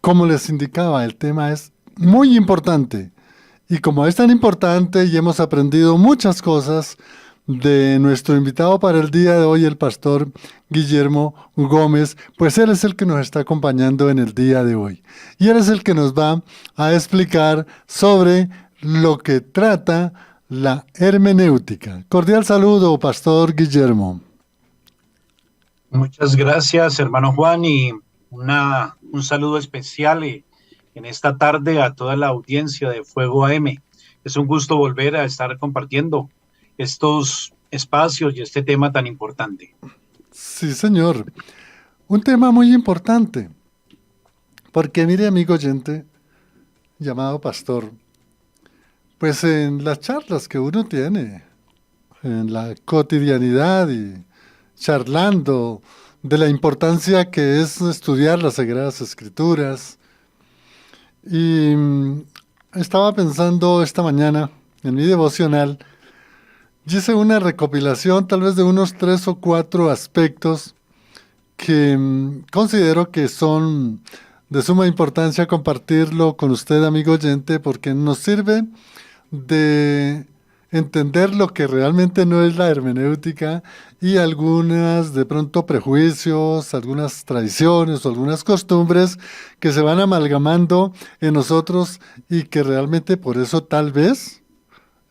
como les indicaba, el tema es muy importante. Y como es tan importante y hemos aprendido muchas cosas de nuestro invitado para el día de hoy, el pastor Guillermo Gómez, pues él es el que nos está acompañando en el día de hoy. Y él es el que nos va a explicar sobre lo que trata la hermenéutica. Cordial saludo, pastor Guillermo. Muchas gracias, hermano Juan, y un saludo especial en esta tarde a toda la audiencia de Fuego AM. Es un gusto volver a estar compartiendo estos espacios y este tema tan importante. Sí, señor. Un tema muy importante, porque mire, amigo oyente, llamado pastor, pues en las charlas que uno tiene, en la cotidianidad y charlando de la importancia que es estudiar las Sagradas Escrituras, y estaba pensando esta mañana en mi devocional, y hice una recopilación tal vez de unos 3 o 4 aspectos que considero que son de suma importancia compartirlo con usted, amigo oyente, porque nos sirve de entender lo que realmente no es la hermenéutica y algunas de pronto prejuicios, algunas tradiciones o algunas costumbres que se van amalgamando en nosotros y que realmente por eso tal vez,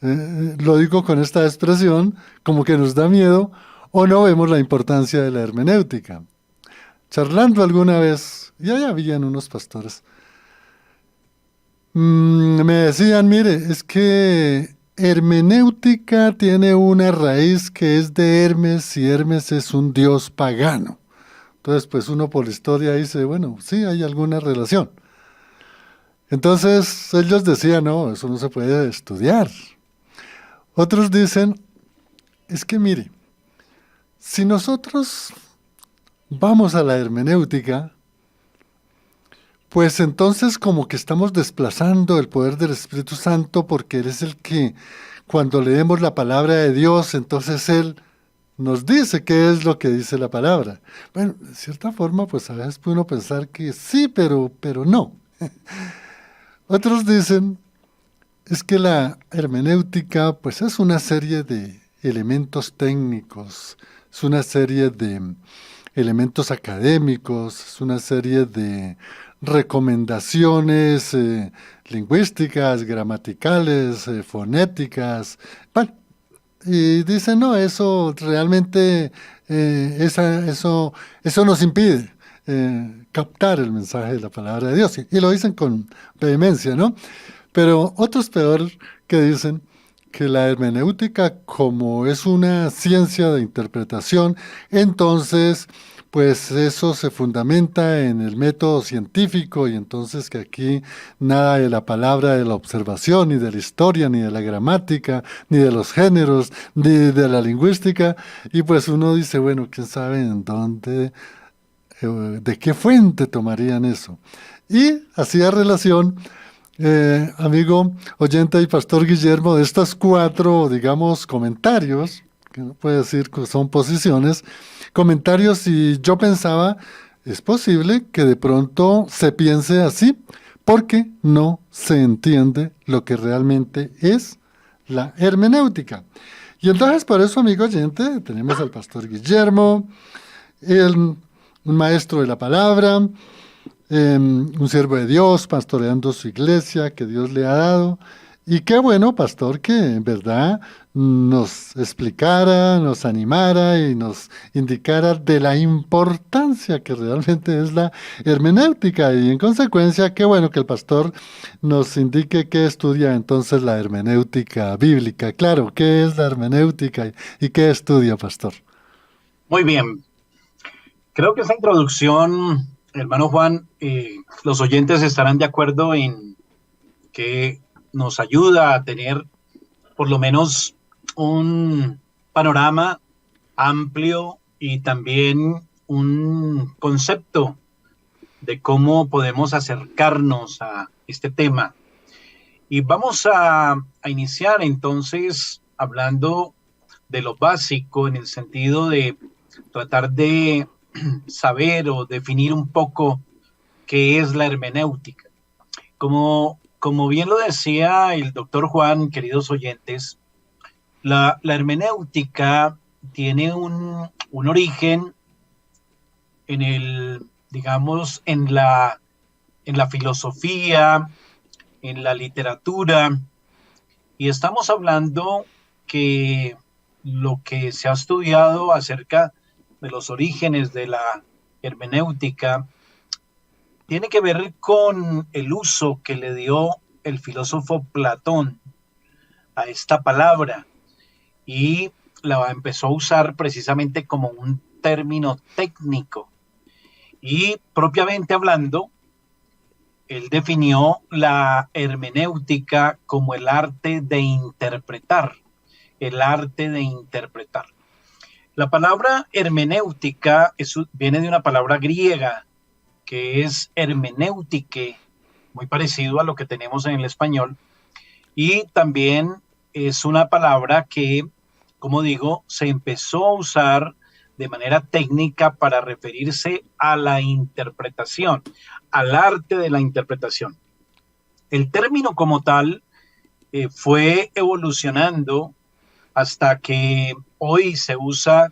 lo digo con esta expresión, como que nos da miedo o no vemos la importancia de la hermenéutica. Charlando alguna vez, y ahí habían unos pastores, me decían, mire, es que hermenéutica tiene una raíz que es de Hermes y Hermes es un dios pagano. Entonces, pues uno por la historia dice, bueno, sí, hay alguna relación. Entonces, ellos decían, no, eso no se puede estudiar. Otros dicen, es que mire, si nosotros vamos a la hermenéutica, pues entonces como que estamos desplazando el poder del Espíritu Santo porque Él es el que cuando leemos la palabra de Dios, entonces Él nos dice qué es lo que dice la palabra. Bueno, de cierta forma, pues a veces puede uno pensar que sí, pero no. Otros dicen, es que la hermenéutica, pues es una serie de elementos técnicos, es una serie de elementos académicos, es una serie de recomendaciones lingüísticas, gramaticales, fonéticas. Bueno, y dicen, no, eso realmente, eso nos impide captar el mensaje de la palabra de Dios. Y lo dicen con vehemencia, ¿no? Pero otros peor que dicen que la hermenéutica, como es una ciencia de interpretación, entonces, pues eso se fundamenta en el método científico y entonces que aquí nada de la palabra de la observación, ni de la historia, ni de la gramática, ni de los géneros, ni de la lingüística. Y pues uno dice, bueno, quién sabe en dónde, de qué fuente tomarían eso. Y hacía relación amigo oyente y pastor Guillermo, de estas 4, digamos, comentarios, que no puede decir que son posiciones, comentarios y yo pensaba, es posible que de pronto se piense así, porque no se entiende lo que realmente es la hermenéutica. Y entonces, por eso, amigo oyente, tenemos al pastor Guillermo, el, un maestro de la palabra, un siervo de Dios, pastoreando su iglesia que Dios le ha dado. Y qué bueno, pastor, que en verdad nos explicara, nos animara y nos indicara de la importancia que realmente es la hermenéutica. Y en consecuencia, qué bueno que el pastor nos indique qué estudia entonces la hermenéutica bíblica. Claro, ¿qué es la hermenéutica y qué estudia, pastor? Muy bien, creo que esta introducción, hermano Juan, los oyentes estarán de acuerdo en que nos ayuda a tener por lo menos un panorama amplio y también un concepto de cómo podemos acercarnos a este tema. Y vamos a iniciar entonces hablando de lo básico en el sentido de tratar de saber o definir un poco qué es la hermenéutica. Como bien lo decía el doctor Juan, queridos oyentes, la hermenéutica tiene un origen en digamos, en la filosofía, en la literatura, y estamos hablando que lo que se ha estudiado acerca de los orígenes de la hermenéutica tiene que ver con el uso que le dio el filósofo Platón a esta palabra y la empezó a usar precisamente como un término técnico. Y propiamente hablando, él definió la hermenéutica como el arte de interpretar, el arte de interpretar. La palabra hermenéutica viene de una palabra griega que es hermenéutique, muy parecido a lo que tenemos en el español, y también es una palabra que, como digo, se empezó a usar de manera técnica para referirse a la interpretación, al arte de la interpretación. El término como tal fue evolucionando hasta que hoy se usa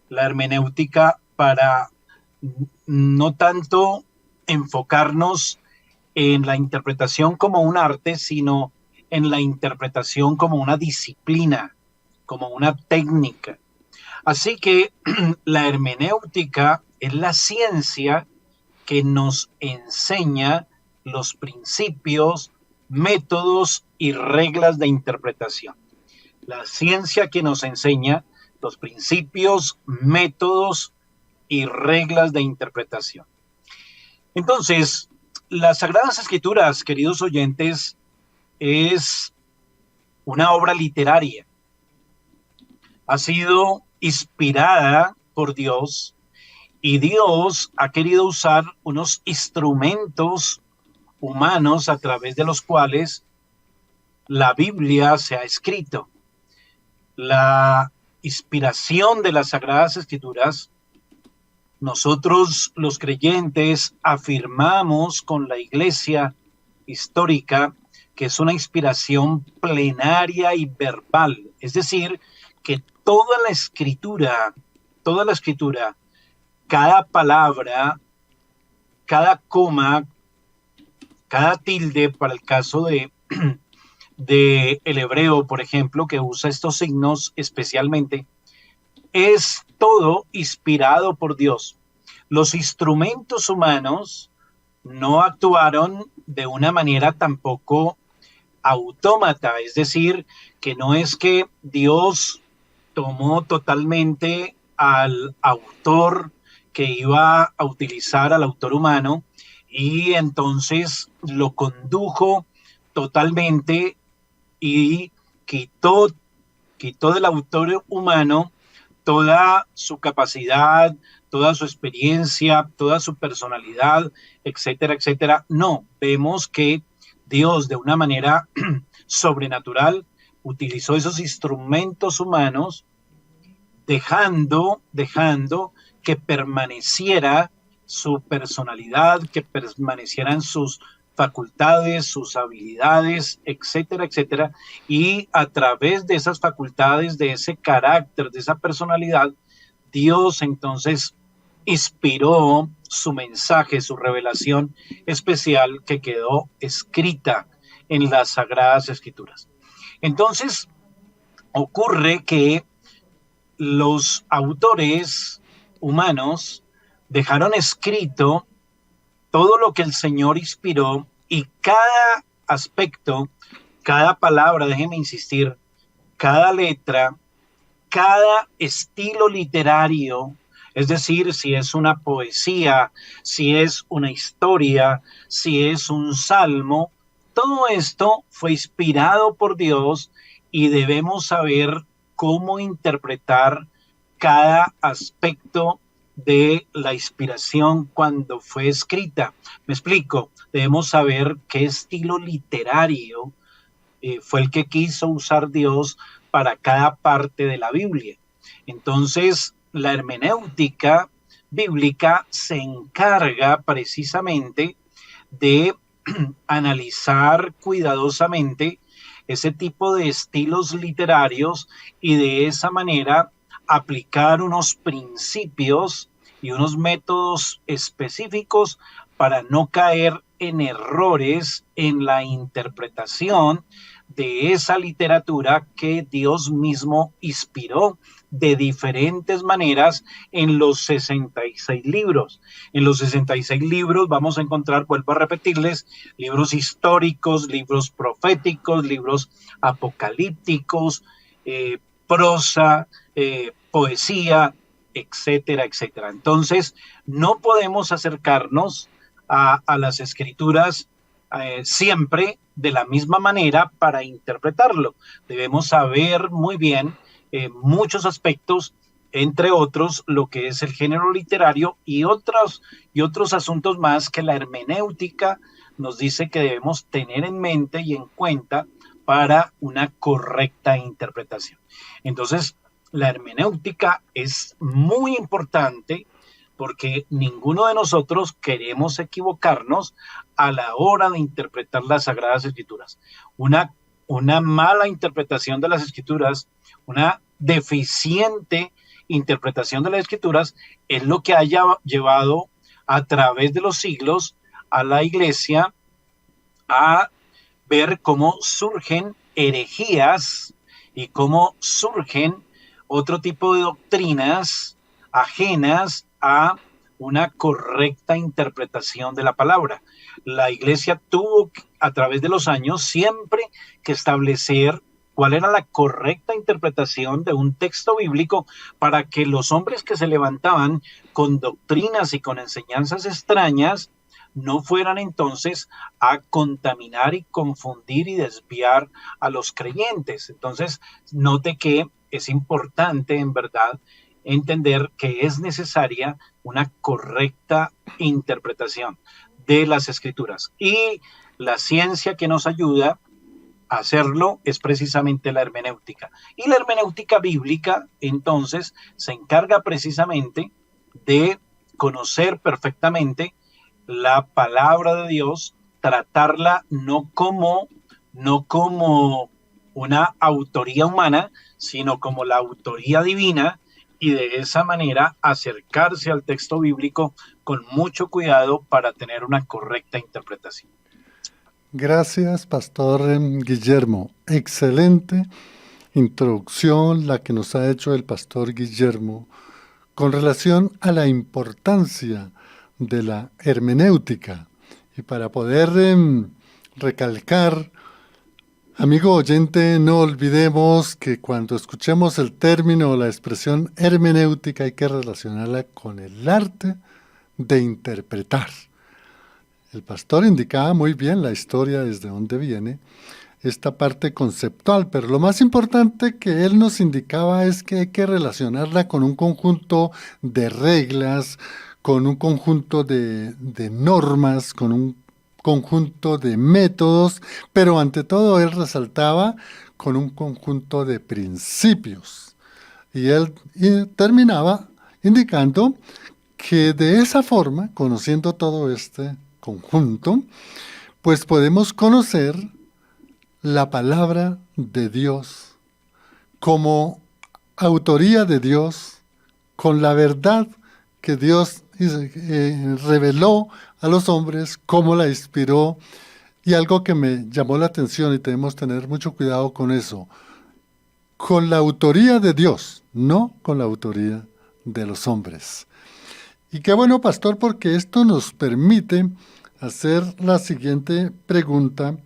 la hermenéutica para no tanto enfocarnos en la interpretación como un arte, sino en la interpretación como una disciplina, como una técnica. Así que la hermenéutica es la ciencia que nos enseña los principios, métodos y reglas de interpretación. La ciencia que nos enseña los principios, métodos y reglas de interpretación. Entonces, las Sagradas Escrituras, queridos oyentes, es una obra literaria. Ha sido inspirada por Dios y Dios ha querido usar unos instrumentos humanos a través de los cuales la Biblia se ha escrito. La inspiración de las Sagradas Escrituras, nosotros los creyentes afirmamos con la Iglesia histórica que es una inspiración plenaria y verbal, es decir, que toda la escritura, cada palabra, cada coma, cada tilde, para el caso de el hebreo, por ejemplo, que usa estos signos especialmente, es todo inspirado por Dios. Los instrumentos humanos no actuaron de una manera tampoco autómata, es decir, que no es que Dios tomó totalmente al autor que iba a utilizar al autor humano y entonces lo condujo totalmente y quitó del autor humano toda su capacidad, toda su experiencia, toda su personalidad, etcétera, etcétera. No, vemos que Dios de una manera sobrenatural utilizó esos instrumentos humanos dejando que permaneciera su personalidad, que permanecieran sus facultades, sus habilidades, etcétera, etcétera, y a través de esas facultades, de ese carácter, de esa personalidad, Dios entonces inspiró su mensaje, su revelación especial que quedó escrita en las Sagradas Escrituras. Entonces, ocurre que los autores humanos dejaron escrito todo lo que el Señor inspiró y cada aspecto, cada palabra, déjenme insistir, cada letra, cada estilo literario, es decir, si es una poesía, si es una historia, si es un salmo, todo esto fue inspirado por Dios y debemos saber cómo interpretar cada aspecto de la inspiración cuando fue escrita. Me explico, debemos saber qué estilo literario fue el que quiso usar Dios para cada parte de la Biblia. Entonces, la hermenéutica bíblica se encarga precisamente de analizar cuidadosamente ese tipo de estilos literarios y de esa manera aplicar unos principios y unos métodos específicos para no caer en errores en la interpretación de esa literatura que Dios mismo inspiró de diferentes maneras en los 66 libros. En los 66 libros vamos a encontrar, vuelvo a repetirles, libros históricos, libros proféticos, libros apocalípticos, prosa, poesía, etcétera, etcétera. Entonces, no podemos acercarnos a las escrituras siempre de la misma manera para interpretarlo. Debemos saber muy bien muchos aspectos, entre otros lo que es el género literario y otros asuntos más que la hermenéutica nos dice que debemos tener en mente y en cuenta para una correcta interpretación. Entonces, la hermenéutica es muy importante porque ninguno de nosotros queremos equivocarnos a la hora de interpretar las Sagradas Escrituras. Una mala interpretación de las Escrituras, una deficiente interpretación de las Escrituras es lo que haya llevado a través de los siglos a la Iglesia a ver cómo surgen herejías y cómo surgen otro tipo de doctrinas ajenas a una correcta interpretación de la palabra. La Iglesia tuvo a través de los años siempre que establecer cuál era la correcta interpretación de un texto bíblico para que los hombres que se levantaban con doctrinas y con enseñanzas extrañas no fueran entonces a contaminar y confundir y desviar a los creyentes. Entonces, note que es importante en verdad entender que es necesaria una correcta interpretación de las escrituras. Y la ciencia que nos ayuda a hacerlo es precisamente la hermenéutica. Y la hermenéutica bíblica, entonces, se encarga precisamente de conocer perfectamente la palabra de Dios, tratarla no como una autoría humana, sino como la autoría divina, y de esa manera acercarse al texto bíblico con mucho cuidado para tener una correcta interpretación. Gracias, Pastor Guillermo. Excelente introducción la que nos ha hecho el Pastor Guillermo con relación a la importancia de la hermenéutica. Y para poder recalcar, amigo oyente, no olvidemos que cuando escuchemos el término o la expresión hermenéutica hay que relacionarla con el arte de interpretar. El pastor indicaba muy bien la historia desde dónde viene esta parte conceptual, pero lo más importante que él nos indicaba es que hay que relacionarla con un conjunto de reglas, con un conjunto de normas, con un conjunto de métodos, pero ante todo él resaltaba con un conjunto de principios. Y él terminaba indicando que de esa forma, conociendo todo este conjunto, pues podemos conocer la palabra de Dios como autoría de Dios, con la verdad que Dios reveló a los hombres, cómo la inspiró, y algo que me llamó la atención y debemos tener mucho cuidado con eso, con la autoría de Dios, no con la autoría de los hombres. Y qué bueno, pastor, porque esto nos permite hacer la siguiente pregunta.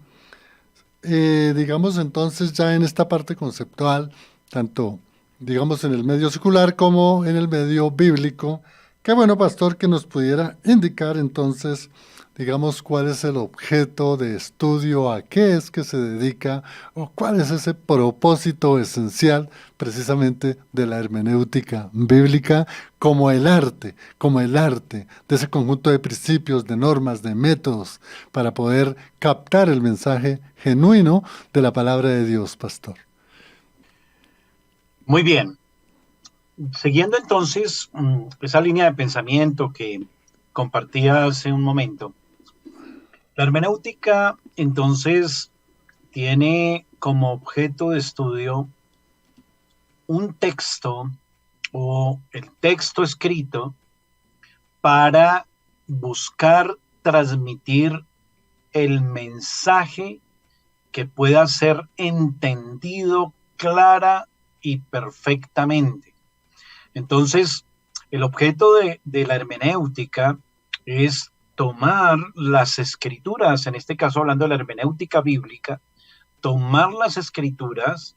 Digamos entonces ya en esta parte conceptual, tanto digamos en el medio secular como en el medio bíblico, qué bueno, pastor, que nos pudiera indicar entonces, digamos, cuál es el objeto de estudio, a qué es que se dedica, o cuál es ese propósito esencial precisamente de la hermenéutica bíblica como el arte de ese conjunto de principios, de normas, de métodos, para poder captar el mensaje genuino de la palabra de Dios, pastor. Muy bien. Siguiendo entonces esa línea de pensamiento que compartía hace un momento, la hermenéutica entonces tiene como objeto de estudio un texto o el texto escrito para buscar transmitir el mensaje que pueda ser entendido clara y perfectamente. Entonces, el objeto de la hermenéutica es tomar las escrituras, en este caso hablando de la hermenéutica bíblica, tomar las escrituras,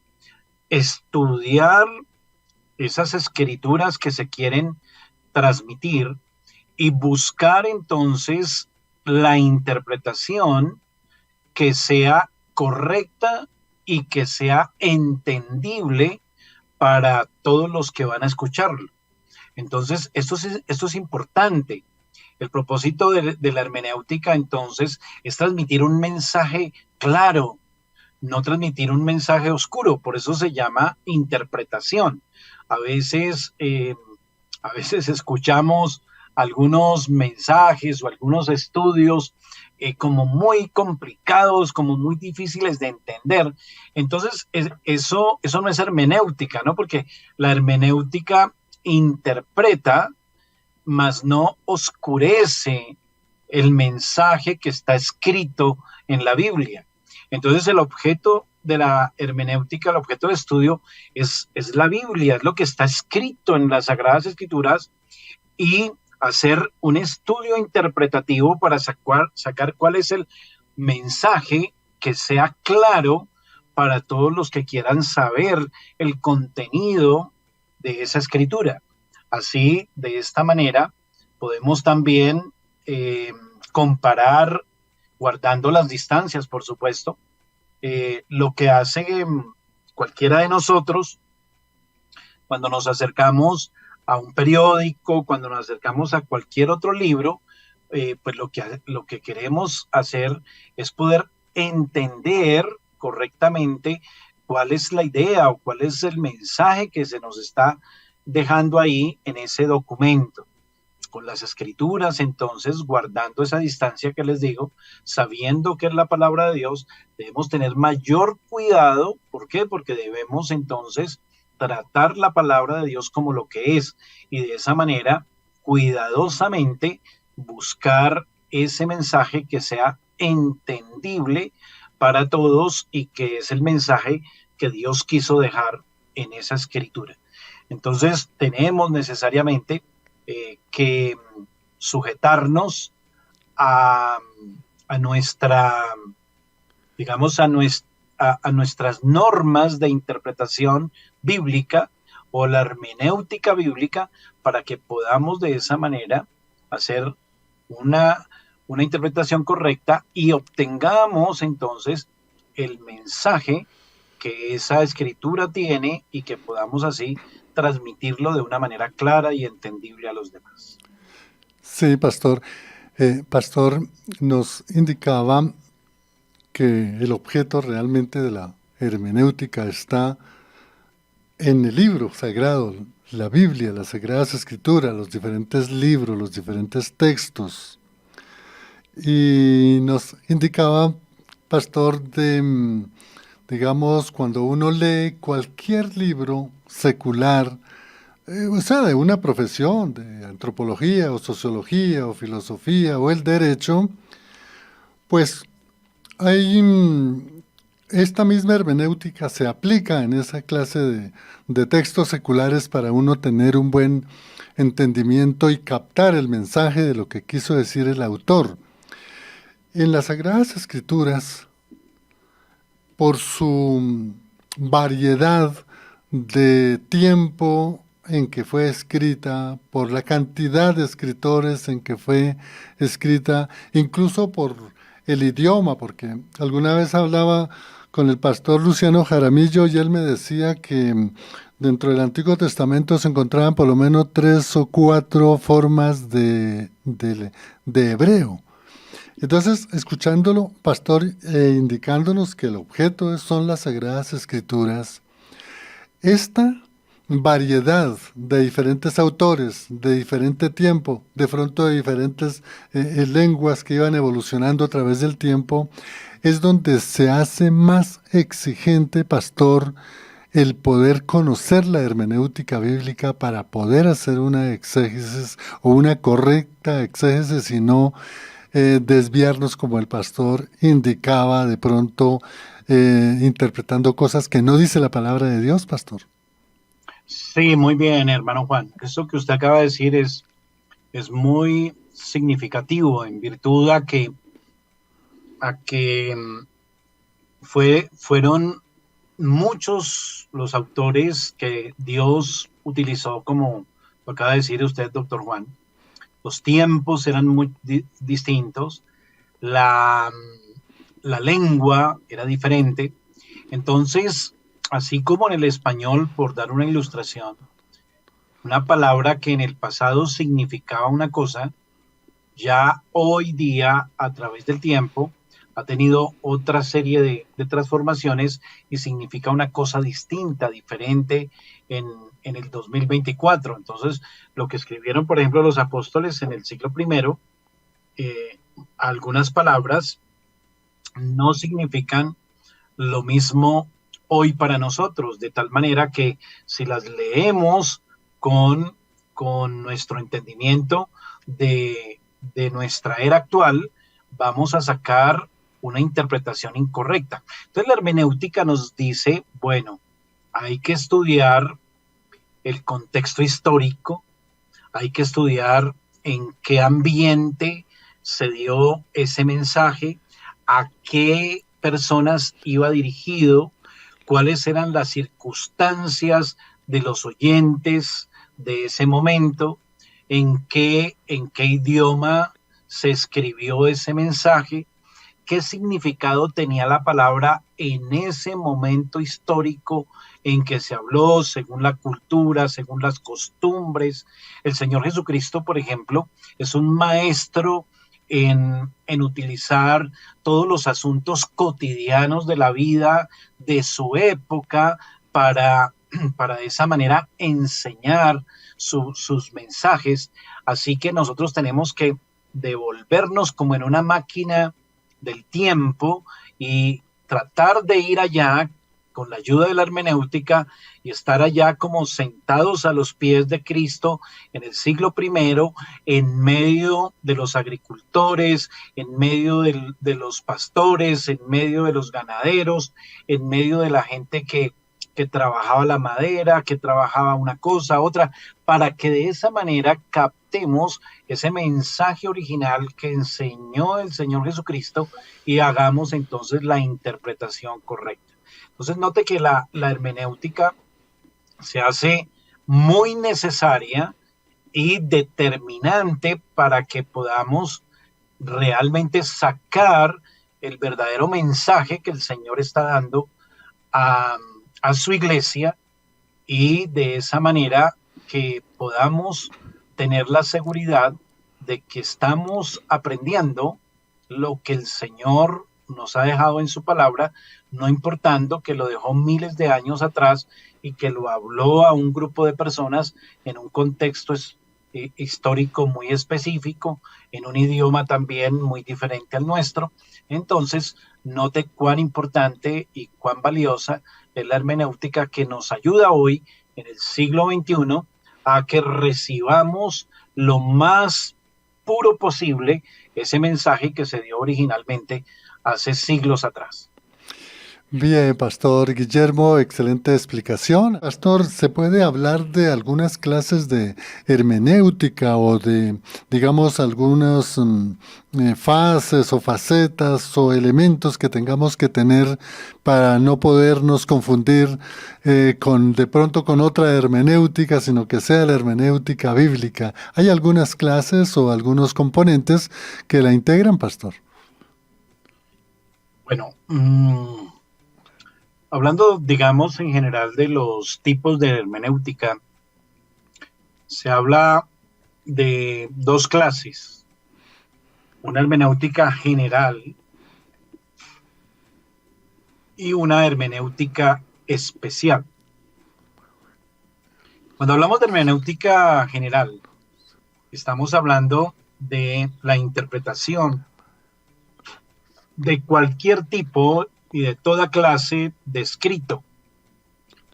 estudiar esas escrituras que se quieren transmitir y buscar entonces la interpretación que sea correcta y que sea entendible para todos los que van a escucharlo. Entonces, esto es importante. El propósito de la hermenéutica, entonces, es transmitir un mensaje claro, no transmitir un mensaje oscuro. Por eso se llama interpretación. A veces, eh, a veces escuchamos algunos mensajes o algunos estudios como muy complicados, como muy difíciles de entender. Entonces, eso no es hermenéutica, ¿no? Porque la hermenéutica interpreta, mas no oscurece el mensaje que está escrito en la Biblia. Entonces, el objeto de la hermenéutica, el objeto de estudio es la Biblia, es lo que está escrito en las Sagradas Escrituras, y hacer un estudio interpretativo para sacar cuál es el mensaje que sea claro para todos los que quieran saber el contenido de esa escritura. Así, de esta manera, podemos también comparar, guardando las distancias, por supuesto, lo que hace cualquiera de nosotros cuando nos acercamos a un periódico, cuando nos acercamos a cualquier otro libro, pues lo que queremos hacer es poder entender correctamente cuál es la idea o cuál es el mensaje que se nos está dejando ahí en ese documento. Con las escrituras, entonces, guardando esa distancia que les digo, sabiendo que es la palabra de Dios, debemos tener mayor cuidado. ¿Por qué? Porque debemos entonces tratar la palabra de Dios como lo que es y de esa manera, cuidadosamente, buscar ese mensaje que sea entendible para todos y que es el mensaje que Dios quiso dejar en esa escritura. Entonces, tenemos necesariamente que sujetarnos a, a nuestra, digamos, a nuestras normas de interpretación bíblica o la hermenéutica bíblica para que podamos de esa manera hacer una interpretación correcta y obtengamos entonces el mensaje que esa escritura tiene y que podamos así transmitirlo de una manera clara y entendible a los demás. Sí, pastor. Pastor nos indicaba que el objeto realmente de la hermenéutica está en el libro sagrado, la Biblia, las Sagradas Escrituras, los diferentes libros, los diferentes textos. Y nos indicaba, pastor, digamos, cuando uno lee cualquier libro secular, o sea, de una profesión, de antropología o sociología o filosofía o el derecho, pues hay esta misma hermenéutica se aplica en esa clase de textos seculares para uno tener un buen entendimiento y captar el mensaje de lo que quiso decir el autor. En las Sagradas Escrituras, por su variedad de tiempo en que fue escrita, por la cantidad de escritores en que fue escrita, incluso por el idioma, porque alguna vez hablaba con el pastor Luciano Jaramillo y él me decía que dentro del Antiguo Testamento se encontraban por lo menos 3 o 4 formas de hebreo. Entonces, escuchándolo, pastor, indicándonos que el objeto son las Sagradas Escrituras, esta variedad de diferentes autores, de diferente tiempo, de pronto de diferentes lenguas que iban evolucionando a través del tiempo, es donde se hace más exigente, pastor, el poder conocer la hermenéutica bíblica para poder hacer una exégesis o una correcta exégesis y no desviarnos como el pastor indicaba de pronto interpretando cosas que no dice la palabra de Dios, pastor. Sí, muy bien, hermano Juan. Eso que usted acaba de decir es muy significativo en virtud a que fueron muchos los autores que Dios utilizó, como lo acaba de decir usted, doctor Juan. Los tiempos eran muy distintos, la, la lengua era diferente. Entonces, así como en el español, por dar una ilustración, una palabra que en el pasado significaba una cosa, ya hoy día, a través del tiempo, ha tenido otra serie de transformaciones y significa una cosa distinta, diferente en el 2024. Entonces, lo que escribieron, por ejemplo, los apóstoles en el siglo primero, algunas palabras no significan lo mismo hoy para nosotros, de tal manera que si las leemos con, con nuestro entendimiento de nuestra era actual, vamos a sacar una interpretación incorrecta. Entonces la hermenéutica nos dice, bueno, hay que estudiar el contexto histórico, hay que estudiar en qué ambiente se dio ese mensaje, a qué personas iba dirigido, cuáles eran las circunstancias de los oyentes de ese momento, en qué idioma se escribió ese mensaje, qué significado tenía la palabra en ese momento histórico en que se habló, según la cultura, según las costumbres. El Señor Jesucristo, por ejemplo, es un maestro en utilizar todos los asuntos cotidianos de la vida de su época para de esa manera enseñar sus mensajes. Así que nosotros tenemos que devolvernos como en una máquina del tiempo y tratar de ir allá con la ayuda de la hermenéutica y estar allá como sentados a los pies de Cristo en el siglo primero, en medio de los agricultores, en medio de los pastores, en medio de los ganaderos, en medio de la gente que trabajaba la madera, que trabajaba una cosa, otra, para que de esa manera captemos ese mensaje original que enseñó el Señor Jesucristo y hagamos entonces la interpretación correcta. Entonces note que la hermenéutica se hace muy necesaria y determinante para que podamos realmente sacar el verdadero mensaje que el Señor está dando a, a su iglesia y de esa manera que podamos tener la seguridad de que estamos aprendiendo lo que el Señor nos ha dejado en su palabra, no importando que lo dejó miles de años atrás y que lo habló a un grupo de personas en un contexto histórico muy específico, en un idioma también muy diferente al nuestro. Entonces, note cuán importante y cuán valiosa es la hermenéutica que nos ayuda hoy, en el siglo XXI, a que recibamos lo más puro posible ese mensaje que se dio originalmente hace siglos atrás. Bien, Pastor Guillermo, excelente explicación. Pastor, ¿se puede hablar de algunas clases de hermenéutica o de, digamos, algunas fases o facetas o elementos que tengamos que tener para no podernos confundir con de pronto con otra hermenéutica, sino que sea la hermenéutica bíblica? ¿Hay algunas clases o algunos componentes que la integran, Pastor? Bueno, hablando, digamos, en general de los tipos de hermenéutica, se habla de dos clases. Una hermenéutica general y una hermenéutica especial. Cuando hablamos de hermenéutica general, estamos hablando de la interpretación de cualquier tipo y de toda clase de escrito.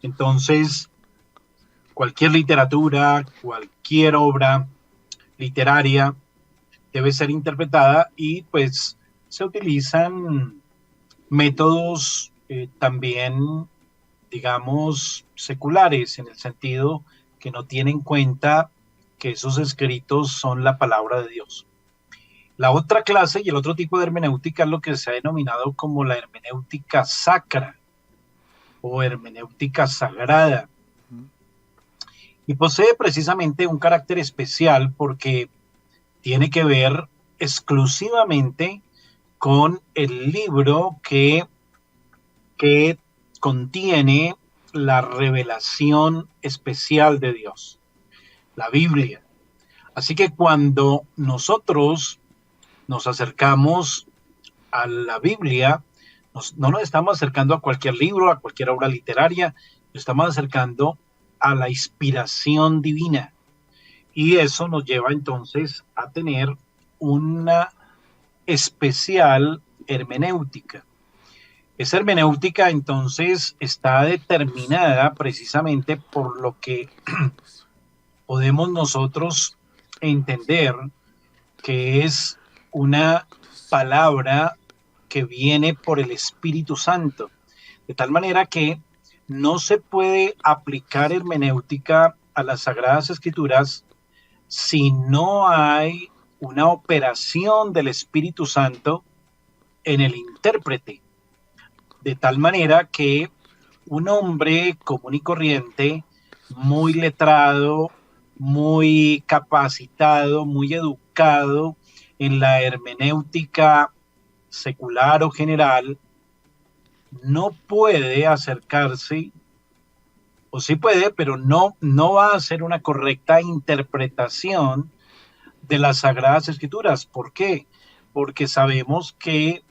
Entonces, cualquier literatura, cualquier obra literaria debe ser interpretada y pues se utilizan métodos también, digamos, seculares, en el sentido que no tienen en cuenta que esos escritos son la palabra de Dios. La otra clase y el otro tipo de hermenéutica es lo que se ha denominado como la hermenéutica sacra o hermenéutica sagrada. Y posee precisamente un carácter especial porque tiene que ver exclusivamente con el libro que contiene la revelación especial de Dios, la Biblia. Así que cuando nosotros nos acercamos a la Biblia, no nos estamos acercando a cualquier libro, a cualquier obra literaria, nos estamos acercando a la inspiración divina. Y eso nos lleva entonces a tener una especial hermenéutica. Esa hermenéutica entonces está determinada precisamente por lo que podemos nosotros entender que es una palabra que viene por el Espíritu Santo, de tal manera que no se puede aplicar hermenéutica a las Sagradas Escrituras si no hay una operación del Espíritu Santo en el intérprete, de tal manera que un hombre común y corriente, muy letrado, muy capacitado, muy educado en la hermenéutica secular o general, no puede acercarse, o sí puede, pero no va a hacer una correcta interpretación de las Sagradas Escrituras. ¿Por qué? Porque sabemos que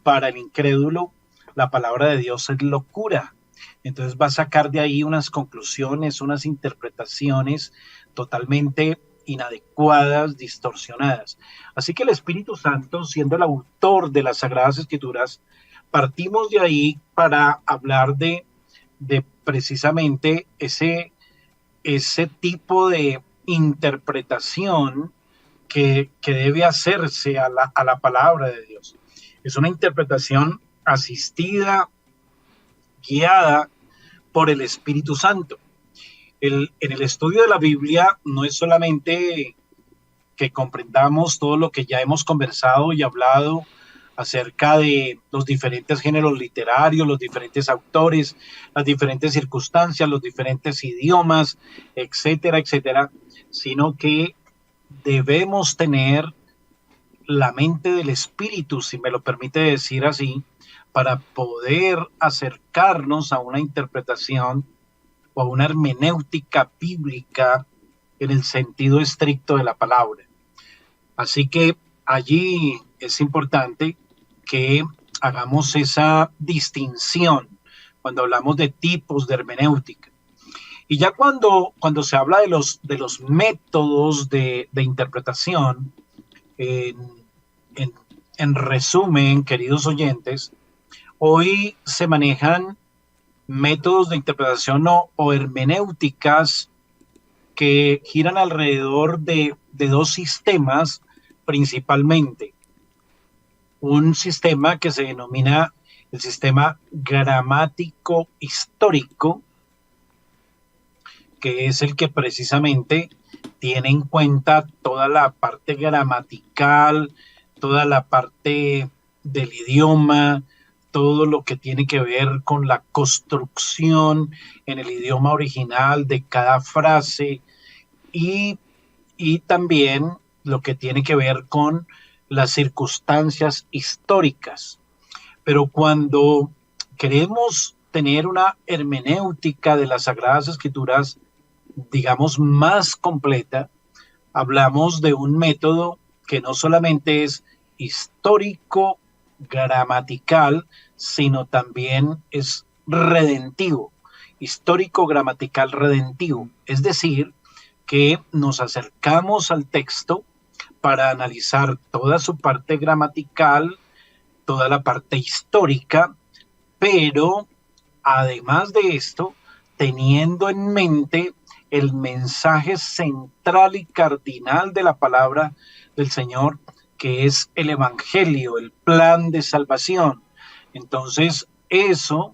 para el incrédulo la palabra de Dios es locura. Entonces va a sacar de ahí unas conclusiones, unas interpretaciones totalmente inadecuadas, distorsionadas. Así que el Espíritu Santo, siendo el autor de las Sagradas Escrituras, partimos de ahí para hablar de precisamente ese tipo de interpretación que debe hacerse a la palabra de Dios. Es una interpretación asistida, guiada por el Espíritu Santo. En el estudio de la Biblia no es solamente que comprendamos todo lo que ya hemos conversado y hablado acerca de los diferentes géneros literarios, los diferentes autores, las diferentes circunstancias, los diferentes idiomas, etcétera, etcétera, sino que debemos tener la mente del Espíritu, si me lo permite decir así, para poder acercarnos a una interpretación o a una hermenéutica bíblica en el sentido estricto de la palabra. Así que allí es importante que hagamos esa distinción cuando hablamos de tipos de hermenéutica. Y ya cuando se habla de los métodos de interpretación, en resumen, queridos oyentes, hoy se manejan métodos de interpretación o hermenéuticas que giran alrededor de dos sistemas principalmente. Un sistema que se denomina el sistema gramático histórico, que es el que precisamente tiene en cuenta toda la parte gramatical, toda la parte del idioma, todo lo que tiene que ver con la construcción en el idioma original de cada frase y también lo que tiene que ver con las circunstancias históricas. Pero cuando queremos tener una hermenéutica de las Sagradas Escrituras, digamos, más completa, hablamos de un método que no solamente es histórico, gramatical, sino también es redentivo. histórico gramatical redentivo, es decir, que nos acercamos al texto para analizar toda su parte gramatical, toda la parte histórica, pero además de esto, teniendo en mente el mensaje central y cardinal de la palabra del Señor, que es el Evangelio, el plan de salvación. Entonces, eso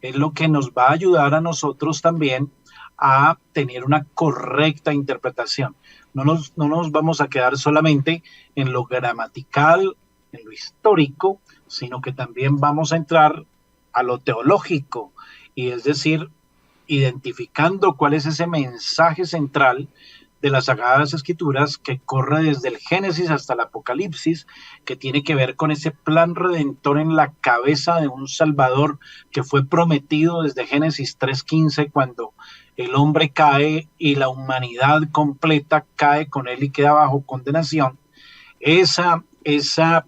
es lo que nos va a ayudar a nosotros también a tener una correcta interpretación. No nos vamos a quedar solamente en lo gramatical, en lo histórico, sino que también vamos a entrar a lo teológico, y es decir, identificando cuál es ese mensaje central de las Sagradas Escrituras que corre desde el Génesis hasta el Apocalipsis, que tiene que ver con ese plan redentor en la cabeza de un Salvador que fue prometido desde Génesis 3:15, cuando el hombre cae y la humanidad completa cae con él y queda bajo condenación. Esa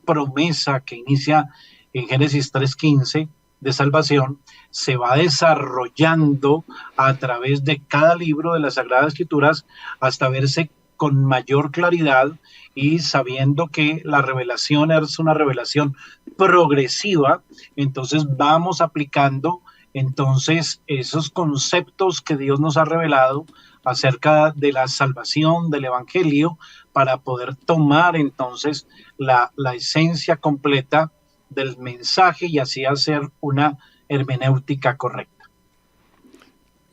promesa que inicia en Génesis 3:15 de salvación se va desarrollando a través de cada libro de las Sagradas Escrituras hasta verse con mayor claridad, y sabiendo que la revelación es una revelación progresiva, entonces vamos aplicando entonces esos conceptos que Dios nos ha revelado acerca de la salvación, del Evangelio, para poder tomar entonces la esencia completa del mensaje y así hacer una hermenéutica correcta.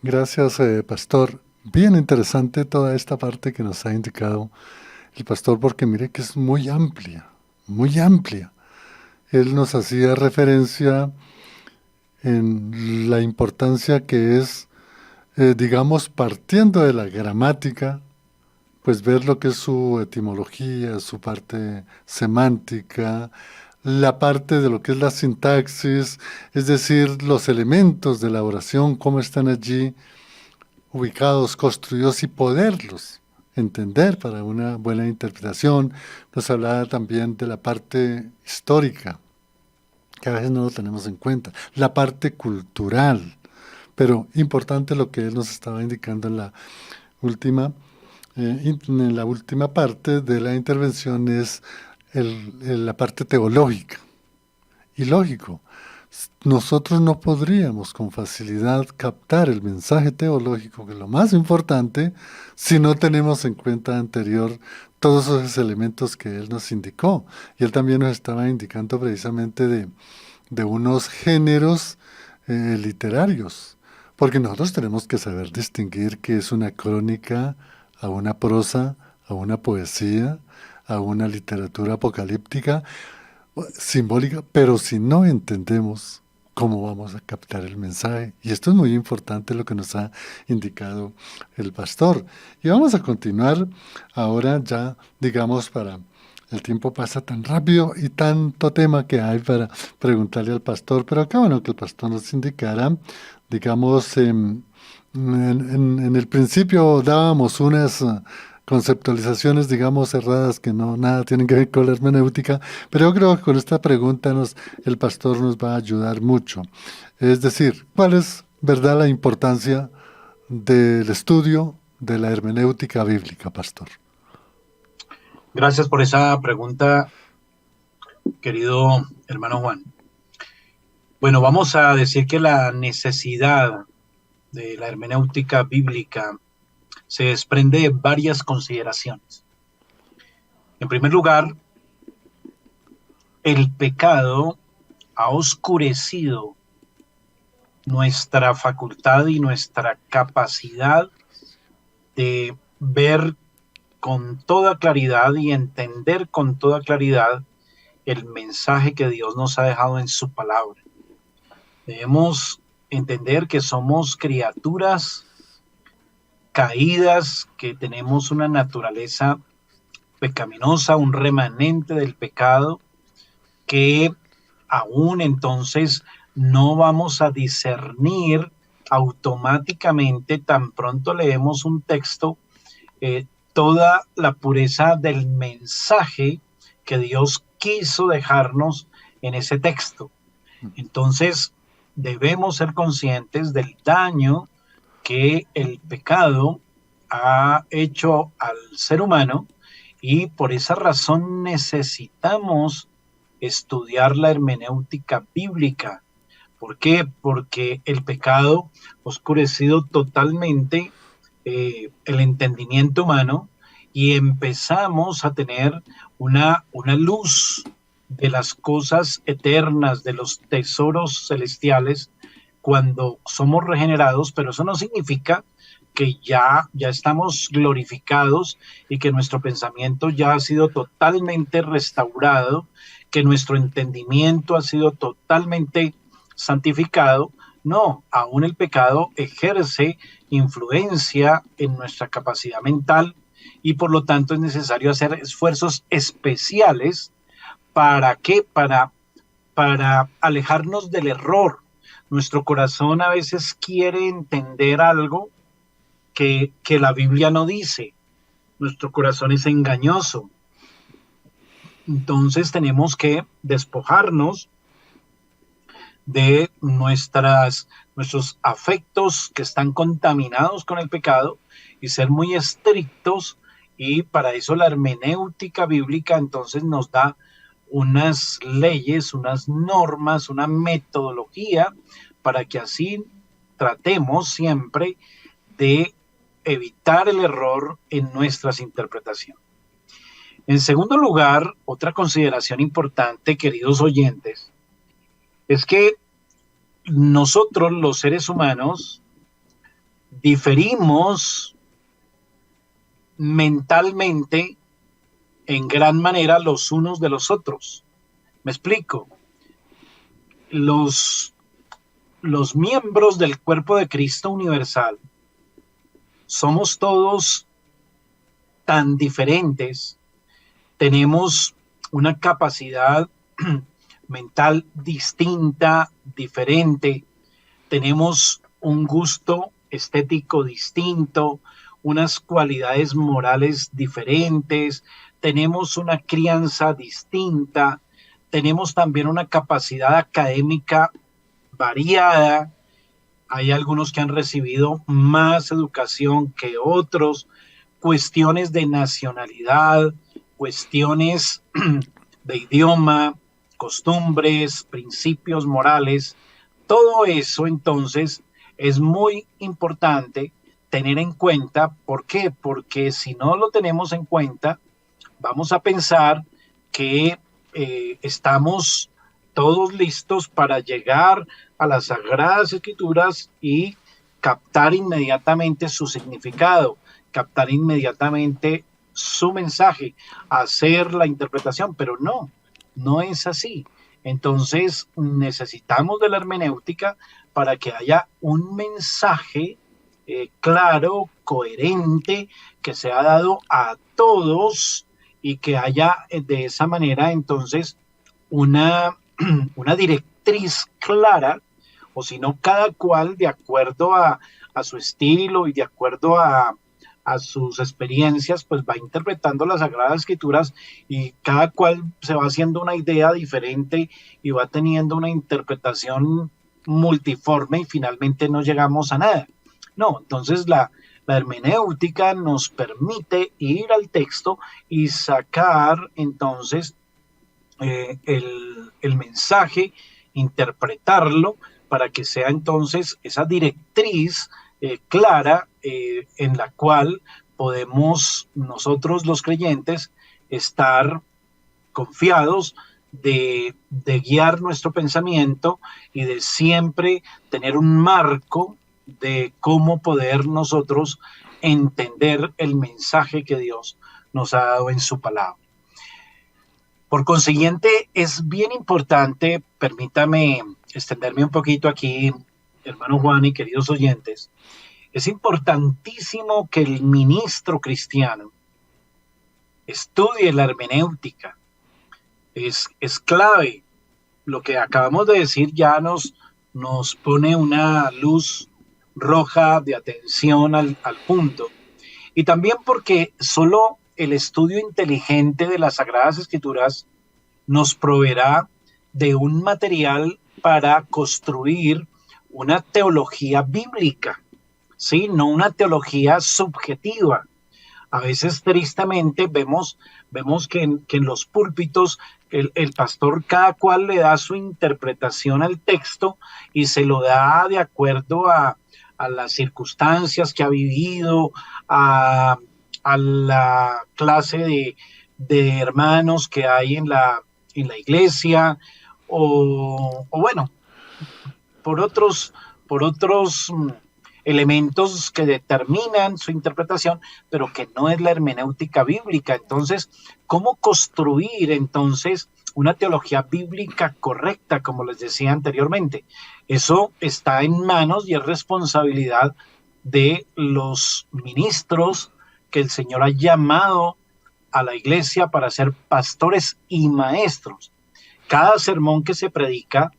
Gracias, pastor. Bien interesante toda esta parte que nos ha indicado el pastor, porque mire que es muy amplia, muy amplia. Él nos hacía referencia en la importancia que es, digamos, partiendo de la gramática, pues ver lo que es su etimología, su parte semántica, la parte de lo que es la sintaxis, es decir, los elementos de la oración, cómo están allí ubicados, construidos, y poderlos entender para una buena interpretación. Nos hablaba también de la parte histórica, que a veces no lo tenemos en cuenta, la parte cultural, pero importante lo que él nos estaba indicando última, en la última parte de la intervención es la parte teológica. Y lógico, nosotros no podríamos con facilidad captar el mensaje teológico, que es lo más importante, si no tenemos en cuenta anterior todos esos elementos que él nos indicó. Y él también nos estaba indicando precisamente de unos géneros literarios, porque nosotros tenemos que saber distinguir qué es una crónica, a una prosa, a una poesía, a una literatura apocalíptica, simbólica, pero si no entendemos cómo vamos a captar el mensaje. Y esto es muy importante lo que nos ha indicado el pastor. Y vamos a continuar ahora ya, digamos, el tiempo pasa tan rápido y tanto tema que hay para preguntarle al pastor, pero qué bueno que el pastor nos indicara, digamos, en el principio dábamos unas conceptualizaciones, digamos, cerradas que no nada tienen que ver con la hermenéutica, pero yo creo que con esta pregunta el pastor nos va a ayudar mucho. Es decir, ¿cuál es, verdad, la importancia del estudio de la hermenéutica bíblica, pastor? Gracias por esa pregunta, querido hermano Juan. Bueno, vamos a decir que la necesidad de la hermenéutica bíblica se desprende de varias consideraciones. En primer lugar, el pecado ha oscurecido nuestra facultad y nuestra capacidad de ver con toda claridad y entender con toda claridad el mensaje que Dios nos ha dejado en su palabra. Debemos entender que somos criaturas caídas, que tenemos una naturaleza pecaminosa, un remanente del pecado, que aún entonces no vamos a discernir automáticamente, tan pronto leemos un texto, toda la pureza del mensaje que Dios quiso dejarnos en ese texto. Entonces, debemos ser conscientes del daño que el pecado ha hecho al ser humano, y por esa razón necesitamos estudiar la hermenéutica bíblica. ¿Por qué? Porque el pecado ha oscurecido totalmente el entendimiento humano, y empezamos a tener una luz de las cosas eternas, de los tesoros celestiales, cuando somos regenerados, pero eso no significa que ya estamos glorificados y que nuestro pensamiento ya ha sido totalmente restaurado, que nuestro entendimiento ha sido totalmente santificado. No, aún el pecado ejerce influencia en nuestra capacidad mental, y por lo tanto es necesario hacer esfuerzos especiales. ¿Para qué? Para alejarnos del error. Nuestro corazón a veces quiere entender algo que la Biblia no dice. Nuestro corazón es engañoso. Entonces tenemos que despojarnos de nuestros afectos que están contaminados con el pecado, y ser muy estrictos, y para eso la hermenéutica bíblica entonces nos da unas leyes, unas normas, una metodología, para que así tratemos siempre de evitar el error en nuestras interpretaciones. En segundo lugar, otra consideración importante, queridos oyentes, es que nosotros, los seres humanos, diferimos mentalmente en gran manera los unos de los otros. Me explico. Los miembros del cuerpo de Cristo universal somos todos tan diferentes, tenemos una capacidad mental distinta, diferente, tenemos un gusto estético distinto, unas cualidades morales diferentes, tenemos una crianza distinta, tenemos también una capacidad académica variada. Hay algunos que han recibido más educación que otros, cuestiones de nacionalidad, cuestiones de idioma, costumbres, principios morales. Todo eso entonces es muy importante tener en cuenta. ¿Por qué? Porque si no lo tenemos en cuenta, vamos a pensar que estamos todos listos para llegar a las Sagradas Escrituras y captar inmediatamente su significado, captar inmediatamente su mensaje, hacer la interpretación, pero no es así. Entonces necesitamos de la hermenéutica para que haya un mensaje claro, coherente, que sea dado a todos, y que haya de esa manera entonces una directriz clara, o si no, cada cual de acuerdo a su estilo y de acuerdo a sus experiencias, pues va interpretando las Sagradas Escrituras, y cada cual se va haciendo una idea diferente y va teniendo una interpretación multiforme, y finalmente no llegamos a nada. No, entonces la hermenéutica nos permite ir al texto y sacar entonces el mensaje, interpretarlo, para que sea entonces esa directriz clara, en la cual podemos nosotros los creyentes estar confiados de guiar nuestro pensamiento, y de siempre tener un marco de cómo poder nosotros entender el mensaje que Dios nos ha dado en su palabra. Por consiguiente, es bien importante, permítame extenderme un poquito aquí, hermano Juan y queridos oyentes, es importantísimo que el ministro cristiano estudie la hermenéutica. Es clave. Lo que acabamos de decir ya nos pone una luz roja de atención al punto. Y también porque solo el estudio inteligente de las Sagradas Escrituras nos proveerá de un material para construir una teología bíblica, ¿sí? No una teología subjetiva. A veces, tristemente, vemos que en los púlpitos el pastor cada cual le da su interpretación al texto y se lo da de acuerdo a las circunstancias que ha vivido, a la clase de hermanos que hay en la iglesia, o bueno, por otros elementos que determinan su interpretación, pero que no es la hermenéutica bíblica. Entonces, ¿cómo construir entonces una teología bíblica correcta, como les decía anteriormente? Eso está en manos y es responsabilidad de los ministros que el Señor ha llamado a la iglesia para ser pastores y maestros. Cada sermón que se predica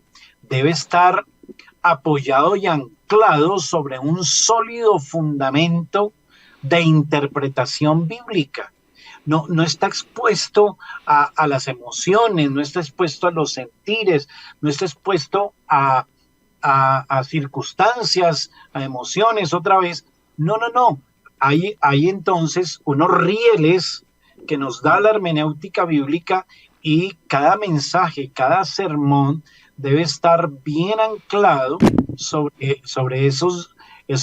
debe estar apoyado y anclado sobre un sólido fundamento de interpretación bíblica. No está expuesto a las emociones, no está expuesto a los sentires, no está expuesto a circunstancias, a emociones otra vez. No. Hay entonces unos rieles que nos da la hermenéutica bíblica, y cada mensaje, cada sermón debe estar bien anclado sobre esos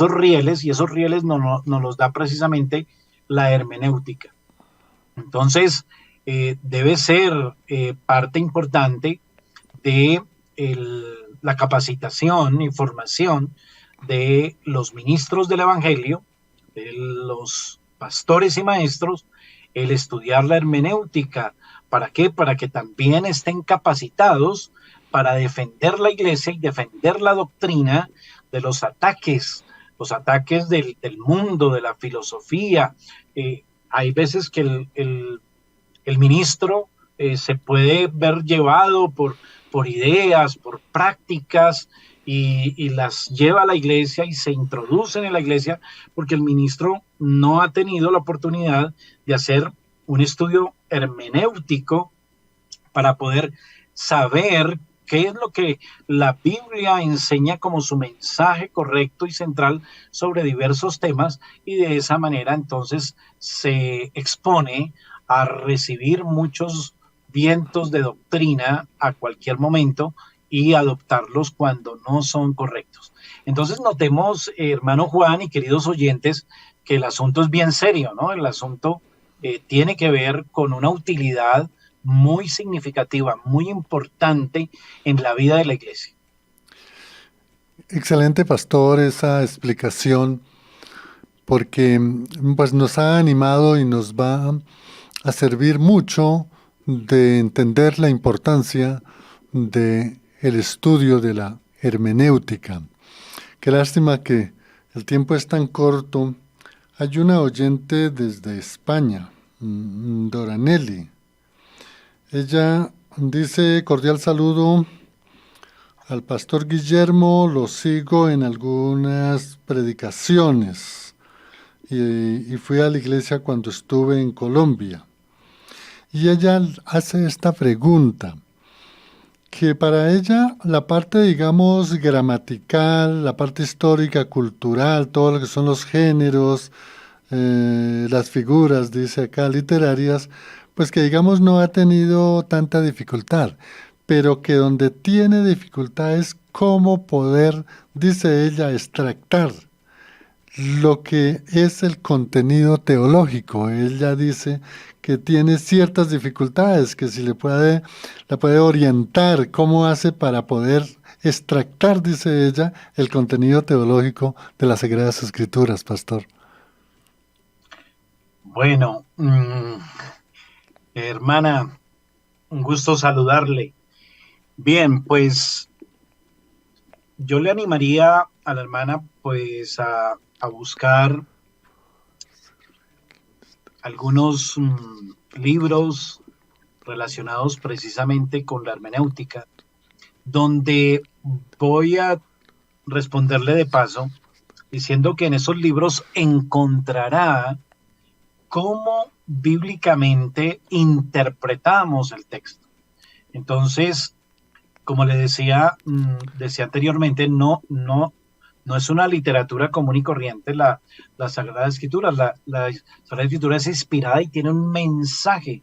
rieles, y esos rieles nos los da precisamente la hermenéutica. Entonces, debe ser parte importante de la capacitación y formación de los ministros del Evangelio, de los pastores y maestros, el estudiar la hermenéutica. ¿Para qué? Para que también estén capacitados para defender la iglesia y defender la doctrina de los ataques del mundo, de la filosofía. Hay veces que el ministro se puede ver llevado por ideas, por prácticas, y las lleva a la iglesia y se introducen en la iglesia porque el ministro no ha tenido la oportunidad de hacer un estudio hermenéutico para poder saber qué es lo que la Biblia enseña como su mensaje correcto y central sobre diversos temas, y de esa manera entonces se expone a recibir muchos vientos de doctrina a cualquier momento y adoptarlos cuando no son correctos. Entonces notemos, hermano Juan y queridos oyentes, que el asunto es bien serio, ¿no? El asunto tiene que ver con una utilidad muy significativa, muy importante en la vida de la iglesia. Excelente, pastor, esa explicación, porque pues nos ha animado y nos va a servir mucho de entender la importancia de el estudio de la hermenéutica. Qué lástima que el tiempo es tan corto. Hay una oyente desde España, Doranelli. Ella dice: cordial saludo al pastor Guillermo, lo sigo en algunas predicaciones y fui a la iglesia cuando estuve en Colombia. Y ella hace esta pregunta, que para ella la parte, digamos, gramatical, la parte histórica, cultural, todo lo que son los géneros, las figuras, dice acá, literarias, pues que digamos no ha tenido tanta dificultad, pero que donde tiene dificultad es cómo poder, dice ella, extractar lo que es el contenido teológico. Ella dice que tiene ciertas dificultades, que si la puede orientar, cómo hace para poder extractar, dice ella, el contenido teológico de las Sagradas Escrituras, pastor. Bueno, hermana, un gusto saludarle. Bien, pues yo le animaría a la hermana pues a buscar algunos libros relacionados precisamente con la hermenéutica, donde voy a responderle de paso diciendo que en esos libros encontrará cómo bíblicamente interpretamos el texto. Entonces, como le decía, decía anteriormente, no es una literatura común y corriente la Sagrada Escritura. La Sagrada Escritura es inspirada y tiene un mensaje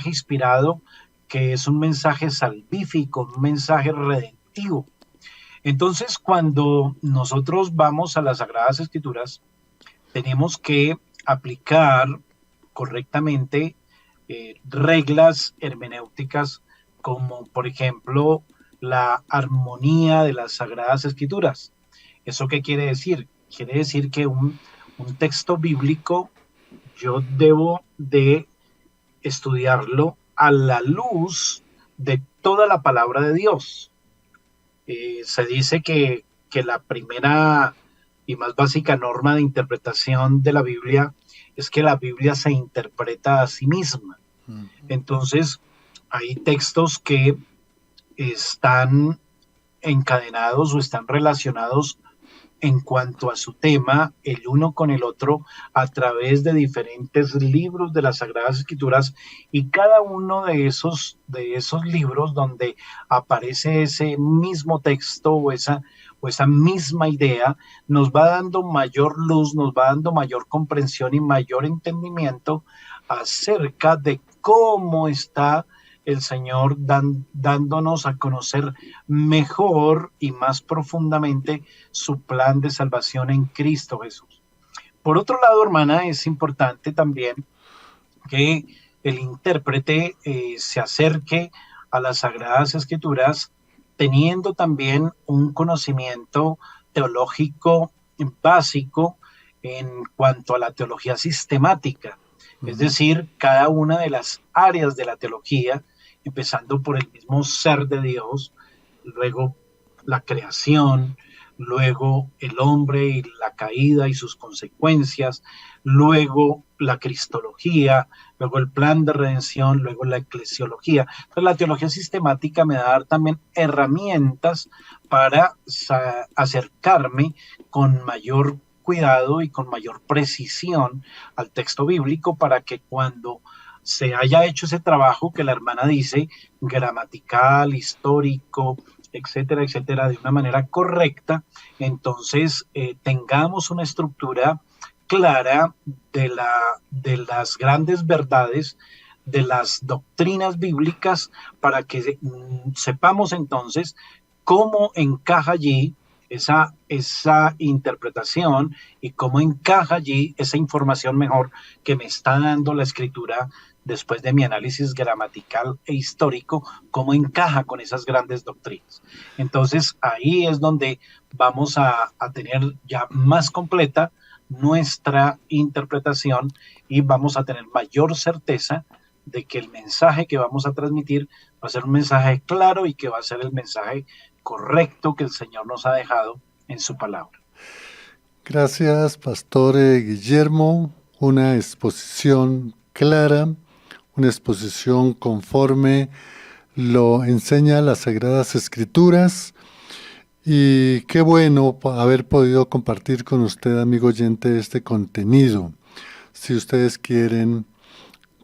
inspirado que es un mensaje salvífico, un mensaje redentivo. Entonces, cuando nosotros vamos a las Sagradas Escrituras, tenemos que aplicar correctamente reglas hermenéuticas como, por ejemplo, la armonía de las Sagradas Escrituras. ¿Eso qué quiere decir? Quiere decir que un texto bíblico yo debo de estudiarlo a la luz de toda la palabra de Dios. Se dice que la primera y más básica norma de interpretación de la Biblia es que la Biblia se interpreta a sí misma. Entonces, hay textos que están encadenados o están relacionados en cuanto a su tema, el uno con el otro, a través de diferentes libros de las Sagradas Escrituras, y cada uno de esos libros donde aparece ese mismo texto o esa misma idea, nos va dando mayor luz, nos va dando mayor comprensión y mayor entendimiento acerca de cómo está el Señor dándonos a conocer mejor y más profundamente su plan de salvación en Cristo Jesús. Por otro lado, hermana, es importante también que el intérprete se acerque a las Sagradas Escrituras teniendo también un conocimiento teológico básico en cuanto a la teología sistemática, es decir, cada una de las áreas de la teología, empezando por el mismo ser de Dios, luego la creación, luego el hombre y la caída y sus consecuencias, luego la cristología, luego el plan de redención, luego la eclesiología. Entonces, la teología sistemática me va a dar también herramientas para acercarme con mayor cuidado y con mayor precisión al texto bíblico para que cuando se haya hecho ese trabajo que la hermana dice, gramatical, histórico, etcétera, etcétera, de una manera correcta, entonces tengamos una estructura clara de las grandes verdades, de las doctrinas bíblicas, para que sepamos entonces cómo encaja allí esa interpretación y cómo encaja allí esa información mejor que me está dando la escritura después de mi análisis gramatical e histórico, cómo encaja con esas grandes doctrinas. Entonces ahí es donde vamos a tener ya más completa nuestra interpretación y vamos a tener mayor certeza de que el mensaje que vamos a transmitir va a ser un mensaje claro y que va a ser el mensaje correcto que el Señor nos ha dejado en su palabra. Gracias, Pastor Guillermo. Una exposición clara, una exposición conforme lo enseña las Sagradas Escrituras. Y qué bueno haber podido compartir con usted, amigo oyente, este contenido. Si ustedes quieren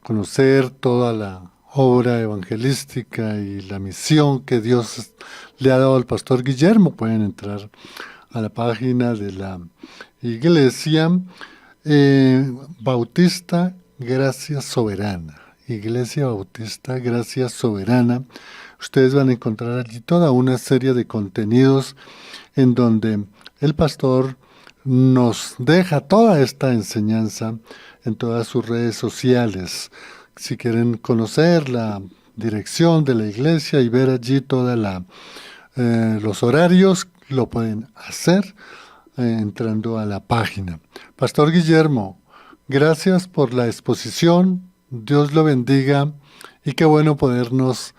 conocer toda la obra evangelística y la misión que Dios le ha dado al pastor Guillermo, pueden entrar a la página de la Iglesia Bautista Gracia Soberana. Iglesia Bautista Gracia Soberana. Ustedes van a encontrar allí toda una serie de contenidos en donde el pastor nos deja toda esta enseñanza en todas sus redes sociales. Si quieren conocer la dirección de la iglesia y ver allí los horarios, lo pueden hacer entrando a la página. Pastor Guillermo, gracias por la exposición. Dios lo bendiga y qué bueno podernos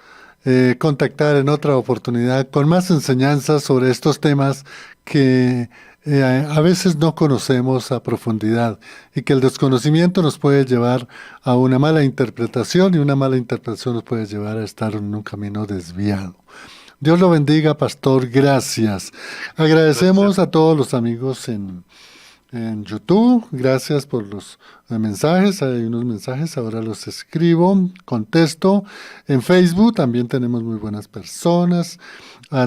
contactar en otra oportunidad con más enseñanzas sobre estos temas que a veces no conocemos a profundidad y que el desconocimiento nos puede llevar a una mala interpretación y una mala interpretación nos puede llevar a estar en un camino desviado. Dios lo bendiga, pastor. Gracias. Agradecemos a todos los amigos en en YouTube. Gracias por los mensajes. Hay unos mensajes, ahora los escribo, contesto. En Facebook también tenemos muy buenas personas.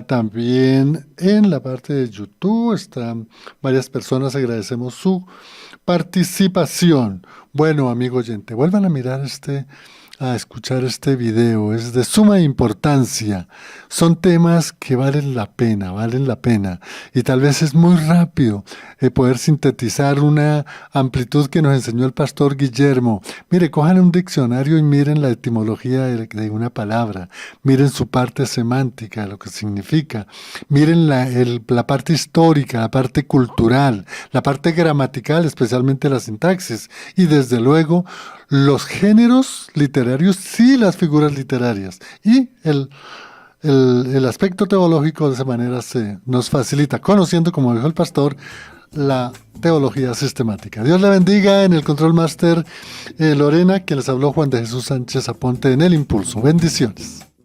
También en la parte de YouTube están varias personas. Agradecemos su participación. Bueno, amigo oyente, vuelvan a mirar a escuchar este video, es de suma importancia. Son temas que valen la pena, valen la pena. Y tal vez es muy rápido poder sintetizar una amplitud que nos enseñó el pastor Guillermo. Mire, cojan un diccionario y miren la etimología de una palabra, miren su parte semántica, lo que significa, miren la parte histórica, la parte cultural, la parte gramatical, especialmente la sintaxis, y desde luego los géneros literarios y las figuras literarias. Y el aspecto teológico de esa manera se nos facilita, conociendo, como dijo el pastor, la teología sistemática. Dios le bendiga. En el Control Master, Lorena, que les habló Juan de Jesús Sánchez Aponte en El Impulso. Bendiciones.